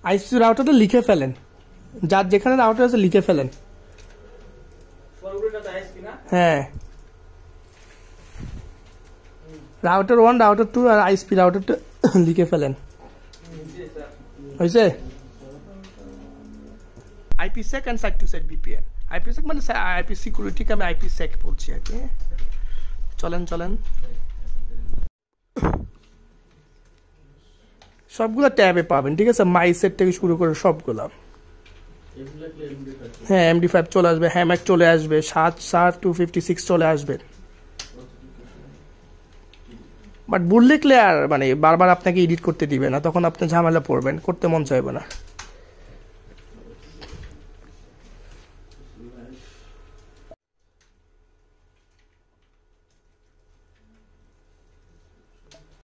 IP রাউটারটা লিখে ফেলেন, যার যেখানে রাউটার আছে লিখে ফেলেন। হ্যাঁ, রাউটার 1, রাউটার 2 আর আইপি রাউটারটা লিখে ফেলেন। হয়েছে? IPsec and site to site VPN। IPsec মানে আইপি সিকিউরিটিকে আমি IPsec বলছি আর কি। চলেন সবগুলো ট্যাবে পাবেন, ঠিক আছে? মাই সেট থেকে শুরু করে সবগুলো। হ্যাঁ, MD5 চলে আসবে, হ্যামাক চলে আসবে, 256 চলে আসবে। বাট বুল লিখলে আর মানে বারবার আপনাকে এডিট করতে দিবে না, তখন আপনি ঝামেলা পড়বেন, করতে মন চাইবে না।